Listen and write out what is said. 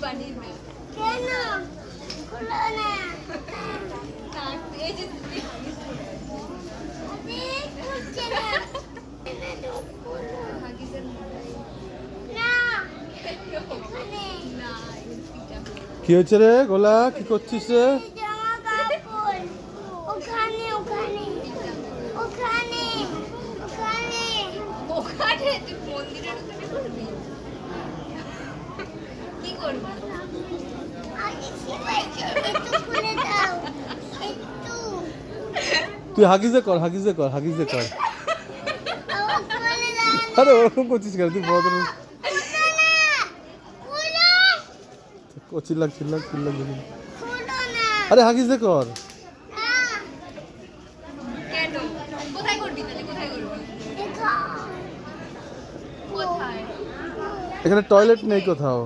বানিয়ে দে। কেন খুলো না এই যে আরে খুলছে না এনে তো খুলো হাগিজের না এখানে না এটা কি হয়েছে রে গোলা, কি করছিস রে? জামা কাপড় ওখানে ওখানে ওখানে ওখানে ওখানে তুই মন্দিরের ওখানে করবি কি করবি আগে সিলাই একটু খুলে দাও একটু তুই হাগিজে কর, হাগিজে কর, হাগিজে কর। আবার খুলে দাও আরে ওরকম করছিস কেন তুই? বড় খুলো না খুলো ও চিল্লাক চিল্লাক চিল্লাক। খুলো না আরে হাগিজে কর। না কেন কোথায় করবি তাহলে কোথায় করবি দেখো কোথায় এখানে টয়লেট নেই কোথাও।